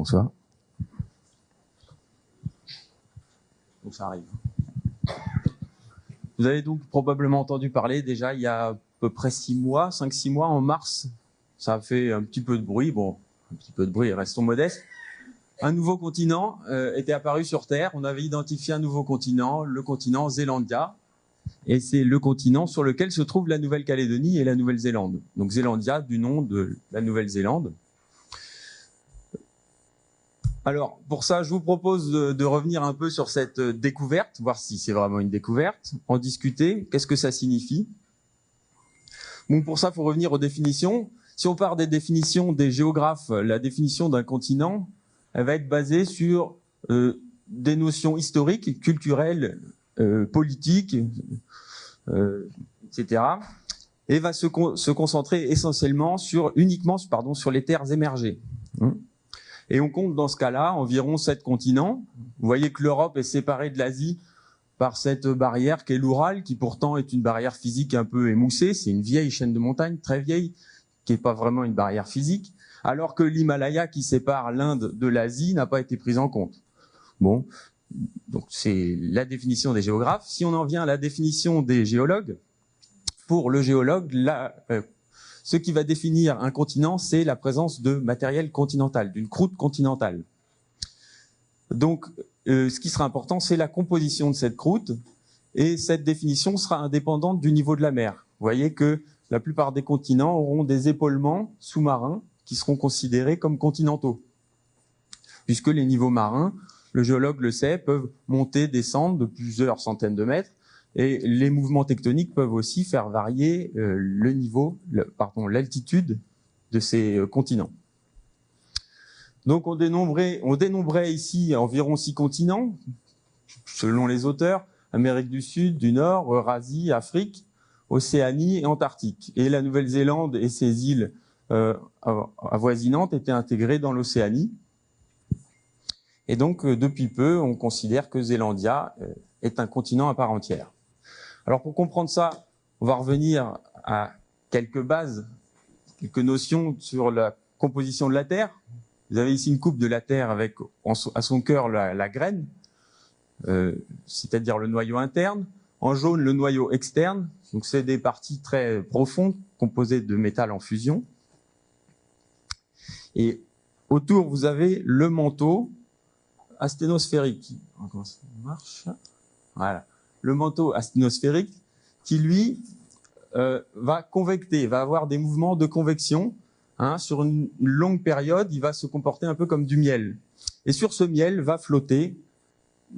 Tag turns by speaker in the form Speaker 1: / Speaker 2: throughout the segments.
Speaker 1: Bonsoir. Donc ça arrive. Vous avez donc probablement entendu parler déjà il y a à peu près 6 mois, 5-6 mois, en mars, ça a fait un petit peu de bruit, bon, un petit peu de bruit, restons modestes. Un nouveau continent était apparu sur Terre, on avait identifié un nouveau continent, le continent Zélandia, et c'est le continent sur lequel se trouve la Nouvelle-Calédonie et la Nouvelle-Zélande. Donc Zélandia du nom de la Nouvelle-Zélande. Alors, pour ça, je vous propose de revenir un peu sur cette découverte, voir si c'est vraiment une découverte, en discuter, qu'est-ce que ça signifie. Bon, pour ça, il faut revenir aux définitions. Si on part des définitions des géographes, la définition d'un continent, elle va être basée sur des notions historiques, culturelles, politiques, etc. Et va se concentrer essentiellement uniquement sur les terres émergées. Et on compte dans ce cas-là environ 7 continents. Vous voyez que l'Europe est séparée de l'Asie par cette barrière qui est l'Oural, qui pourtant est une barrière physique un peu émoussée. C'est une vieille chaîne de montagnes, très vieille, qui n'est pas vraiment une barrière physique, alors que l'Himalaya qui sépare l'Inde de l'Asie n'a pas été prise en compte. Bon, donc c'est la définition des géographes. Si on en vient à la définition des géologues, pour le géologue, ce qui va définir un continent, c'est la présence de matériel continental, d'une croûte continentale. Donc, ce qui sera important, c'est la composition de cette croûte, et cette définition sera indépendante du niveau de la mer. Vous voyez que la plupart des continents auront des épaulements sous-marins qui seront considérés comme continentaux, puisque les niveaux marins, le géologue le sait, peuvent monter, descendre de plusieurs centaines de mètres, et les mouvements tectoniques peuvent aussi faire varier l'altitude de ces continents. Donc on dénombrait ici environ 6 continents, selon les auteurs: Amérique du Sud, du Nord, Eurasie, Afrique, Océanie et Antarctique. Et la Nouvelle-Zélande et ses îles avoisinantes étaient intégrées dans l'Océanie. Et donc depuis peu, on considère que Zélandia est un continent à part entière. Alors pour comprendre ça, on va revenir à quelques bases, quelques notions sur la composition de la Terre. Vous avez ici une coupe de la Terre avec à son cœur la graine, c'est-à-dire le noyau interne. En jaune, le noyau externe. Donc c'est des parties très profondes composées de métal en fusion. Et autour, vous avez le manteau asténosphérique. Comment ça marche ? Voilà. Le manteau asténosphérique qui, lui, va convecter, va avoir des mouvements de convection. Sur une longue période, il va se comporter un peu comme du miel. Et sur ce miel va flotter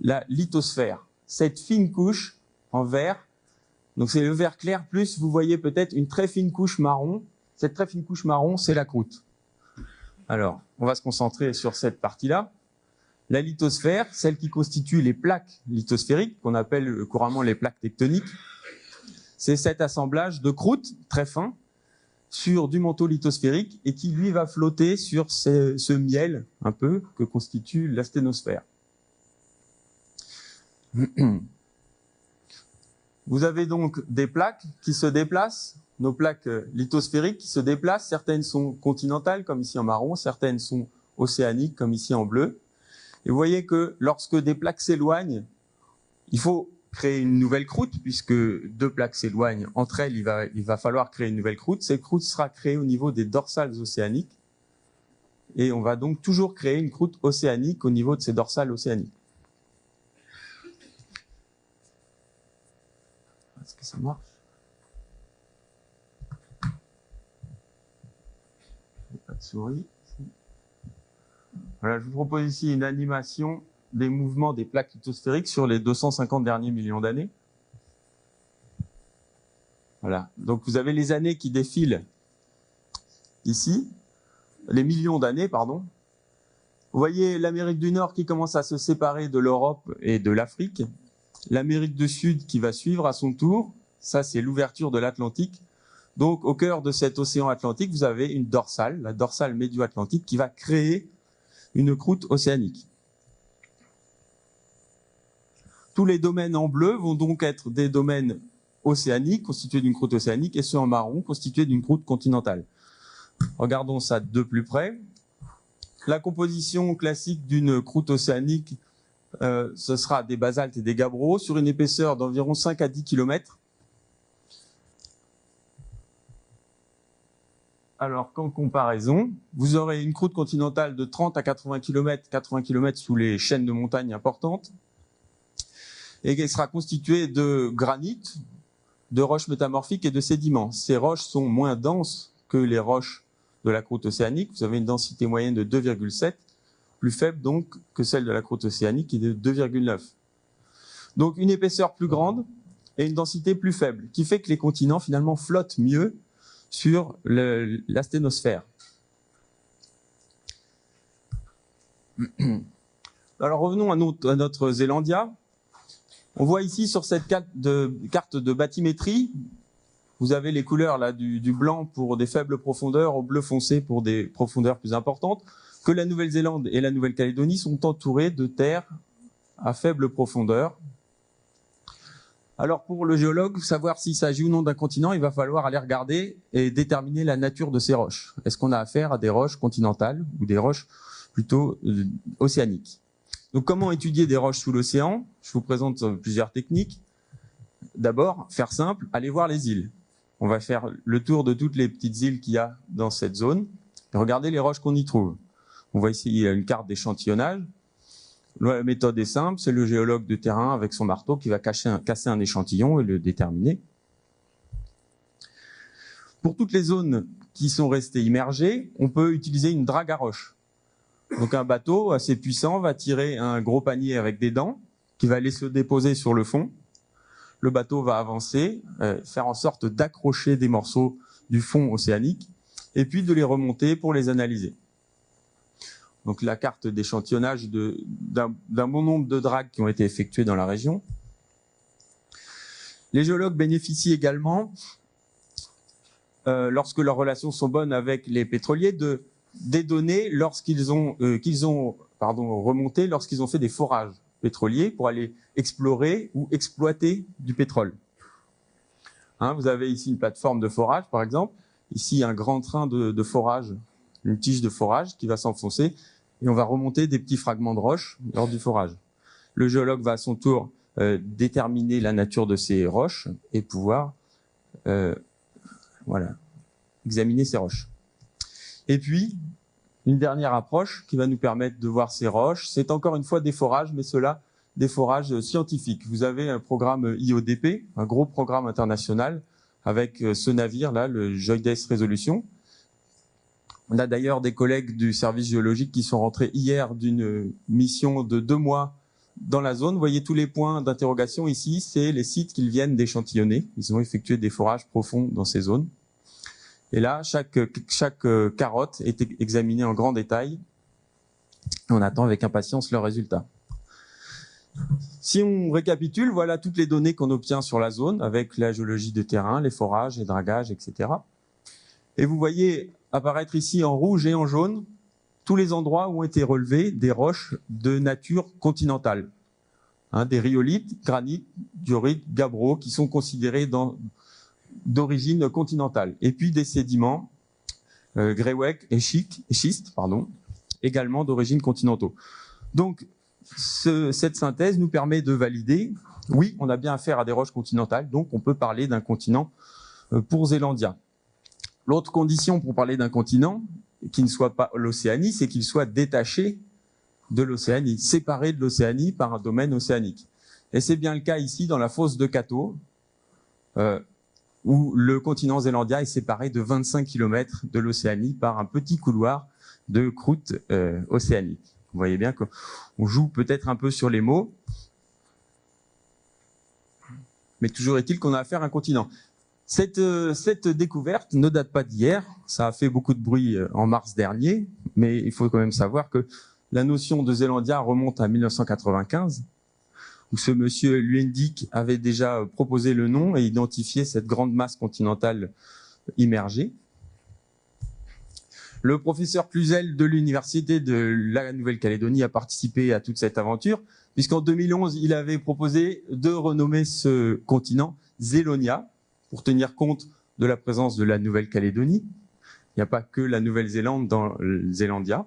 Speaker 1: la lithosphère, cette fine couche en vert. Donc c'est le vert clair, plus vous voyez peut-être une très fine couche marron. Cette très fine couche marron, c'est la croûte. Alors, on va se concentrer sur cette partie-là. La lithosphère, celle qui constitue les plaques lithosphériques, qu'on appelle couramment les plaques tectoniques, c'est cet assemblage de croûtes très fin sur du manteau lithosphérique et qui, lui, va flotter sur ce miel un peu que constitue l'asténosphère. Vous avez donc des plaques qui se déplacent, nos plaques lithosphériques qui se déplacent. Certaines sont continentales, comme ici en marron, certaines sont océaniques, comme ici en bleu. Et vous voyez que lorsque des plaques s'éloignent, il faut créer une nouvelle croûte, puisque 2 plaques s'éloignent entre elles, il va falloir créer une nouvelle croûte. Cette croûte sera créée au niveau des dorsales océaniques, et on va donc toujours créer une croûte océanique au niveau de ces dorsales océaniques. Est-ce que ça marche ? Pas de souris. Voilà, je vous propose ici une animation des mouvements des plaques lithosphériques sur les 250 derniers millions d'années. Voilà, donc vous avez les années qui défilent ici, les millions d'années, pardon. Vous voyez l'Amérique du Nord qui commence à se séparer de l'Europe et de l'Afrique. L'Amérique du Sud qui va suivre à son tour. Ça, c'est l'ouverture de l'Atlantique. Donc, au cœur de cet océan Atlantique, vous avez une dorsale, la dorsale médio-atlantique, qui va créer une croûte océanique. Tous les domaines en bleu vont donc être des domaines océaniques, constitués d'une croûte océanique, et ceux en marron, constitués d'une croûte continentale. Regardons ça de plus près. La composition classique d'une croûte océanique, ce sera des basaltes et des gabbros sur une épaisseur d'environ 5 à 10 km. Alors, qu'en comparaison, vous aurez une croûte continentale de 30 à 80 km sous les chaînes de montagnes importantes, et qui sera constituée de granit, de roches métamorphiques et de sédiments. Ces roches sont moins denses que les roches de la croûte océanique. Vous avez une densité moyenne de 2,7, plus faible donc que celle de la croûte océanique qui est de 2,9. Donc une épaisseur plus grande et une densité plus faible, qui fait que les continents finalement flottent mieux sur l'asténosphère. Alors revenons à notre Zélandia. On voit ici sur cette carte de bathymétrie, vous avez les couleurs là, du blanc pour des faibles profondeurs au bleu foncé pour des profondeurs plus importantes, que la Nouvelle-Zélande et la Nouvelle-Calédonie sont entourées de terres à faible profondeur. Alors pour le géologue, savoir s'il s'agit ou non d'un continent, il va falloir aller regarder et déterminer la nature de ces roches. Est-ce qu'on a affaire à des roches continentales ou des roches plutôt océaniques? Donc comment étudier des roches sous l'océan? Je vous présente plusieurs techniques. D'abord, faire simple, aller voir les îles. On va faire le tour de toutes les petites îles qu'il y a dans cette zone et regarder les roches qu'on y trouve. On voit ici une carte d'échantillonnage. La méthode est simple, c'est le géologue de terrain avec son marteau qui va casser un échantillon et le déterminer. Pour toutes les zones qui sont restées immergées, on peut utiliser une drague à roche. Donc un bateau assez puissant va tirer un gros panier avec des dents qui va aller se déposer sur le fond. Le bateau va avancer, faire en sorte d'accrocher des morceaux du fond océanique et puis de les remonter pour les analyser. Donc la carte d'échantillonnage d'un bon nombre de dragues qui ont été effectuées dans la région. Les géologues bénéficient également, lorsque leurs relations sont bonnes avec les pétroliers, des données qu'ils ont remontées lorsqu'ils ont fait des forages pétroliers pour aller explorer ou exploiter du pétrole. Vous avez ici une plateforme de forage, par exemple. Ici, un grand train de forage, une tige de forage qui va s'enfoncer et on va remonter des petits fragments de roches lors du forage. Le géologue va à son tour déterminer la nature de ces roches et pouvoir examiner ces roches. Et puis, une dernière approche qui va nous permettre de voir ces roches, c'est encore une fois des forages, mais ceux-là, des forages scientifiques. Vous avez un programme IODP, un gros programme international, avec ce navire-là, le JOIDES Resolution. On a d'ailleurs des collègues du service géologique qui sont rentrés hier d'une mission de 2 mois dans la zone. Vous voyez tous les points d'interrogation ici, c'est les sites qu'ils viennent d'échantillonner. Ils ont effectué des forages profonds dans ces zones. Et là, chaque carotte est examinée en grand détail. On attend avec impatience leurs résultats. Si on récapitule, voilà toutes les données qu'on obtient sur la zone avec la géologie de terrain, les forages, les dragages, etc. Et vous voyez apparaître ici en rouge et en jaune tous les endroits où ont été relevés des roches de nature continentale. Des rhyolites, granites, diorites, gabbros qui sont considérés d'origine continentale. Et puis des sédiments, grès-wek et schistes, également d'origine continentaux. Donc, cette synthèse nous permet de valider, oui, on a bien affaire à des roches continentales, donc on peut parler d'un continent pour Zélandia. L'autre condition pour parler d'un continent qui ne soit pas l'Océanie, c'est qu'il soit détaché de l'Océanie, séparé de l'Océanie par un domaine océanique. Et c'est bien le cas ici dans la fosse de Cato, où le continent Zélandia est séparé de 25 km de l'Océanie par un petit couloir de croûte océanique. Vous voyez bien qu'on joue peut-être un peu sur les mots, mais toujours est-il qu'on a affaire à un continent. Cette découverte ne date pas d'hier, ça a fait beaucoup de bruit en mars dernier, mais il faut quand même savoir que la notion de Zélandia remonte à 1995, où ce monsieur Luendik avait déjà proposé le nom et identifié cette grande masse continentale immergée. Le professeur Cluzel de l'Université de la Nouvelle-Calédonie a participé à toute cette aventure, puisqu'en 2011, il avait proposé de renommer ce continent Zélonia, pour tenir compte de la présence de la Nouvelle-Calédonie. Il n'y a pas que la Nouvelle-Zélande dans le Zélandia.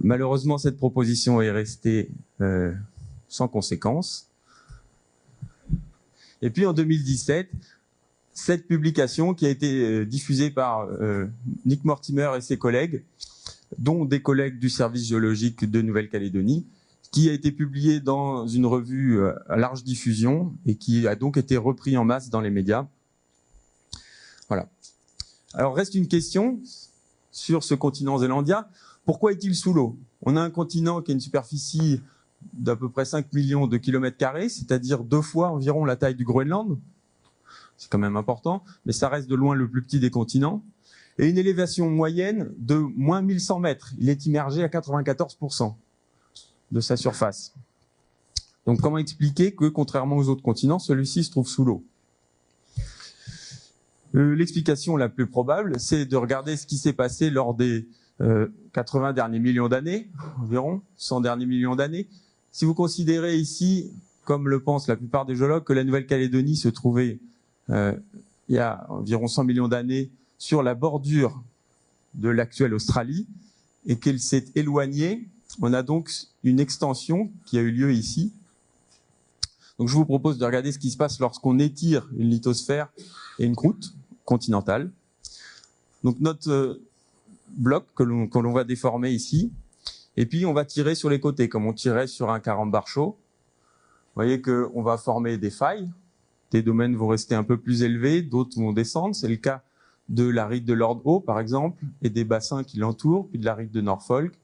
Speaker 1: Malheureusement, cette proposition est restée sans conséquence. Et puis en 2017, cette publication qui a été diffusée par Nick Mortimer et ses collègues, dont des collègues du service géologique de Nouvelle-Calédonie, qui a été publiée dans une revue à large diffusion et qui a donc été repris en masse dans les médias. Voilà. Alors reste une question sur ce continent zélandien. Pourquoi est-il sous l'eau? On a un continent qui a une superficie d'à peu près 5 millions de kilomètres carrés, c'est-à-dire 2 fois environ la taille du Groenland. C'est quand même important, mais ça reste de loin le plus petit des continents. Et une élévation moyenne de moins 1100 mètres. Il est immergé à 94% de sa surface. Donc comment expliquer que, contrairement aux autres continents, celui-ci se trouve sous l'eau? L'explication la plus probable, c'est de regarder ce qui s'est passé lors des 80 derniers millions d'années, environ 100 derniers millions d'années. Si vous considérez ici, comme le pensent la plupart des géologues, que la Nouvelle-Calédonie se trouvait il y a environ 100 millions d'années sur la bordure de l'actuelle Australie et qu'elle s'est éloignée, on a donc une extension qui a eu lieu ici. Donc je vous propose de regarder ce qui se passe lorsqu'on étire une lithosphère et une croûte continentale. Donc notre bloc que l'on va déformer ici, et puis on va tirer sur les côtés comme on tirait sur un carambar chaud. Vous voyez qu'on va former des failles, des domaines vont rester un peu plus élevés, d'autres vont descendre. C'est le cas de la ride de Lord Howe par exemple, et des bassins qui l'entourent, puis de la ride de Norfolk,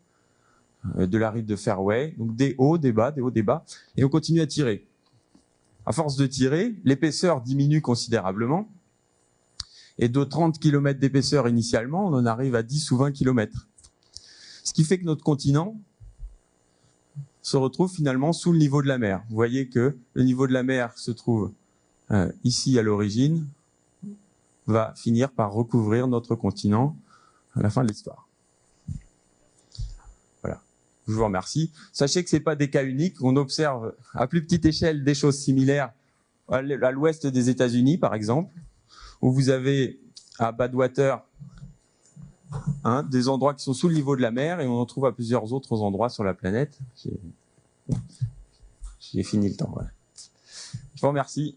Speaker 1: de la ride de Fairway, donc des hauts, des bas, des hauts, des bas, et on continue à tirer. À force de tirer, l'épaisseur diminue considérablement, et de 30 km d'épaisseur initialement, on en arrive à 10 ou 20 km. Ce qui fait que notre continent se retrouve finalement sous le niveau de la mer. Vous voyez que le niveau de la mer se trouve ici à l'origine, va finir par recouvrir notre continent à la fin de l'histoire. Voilà. Je vous remercie. Sachez que ce n'est pas des cas uniques. On observe à plus petite échelle des choses similaires à l'ouest des États-Unis, par exemple, où vous avez à Badwater des endroits qui sont sous le niveau de la mer et on en trouve à plusieurs autres endroits sur la planète. J'ai fini le temps. Voilà. Je vous remercie.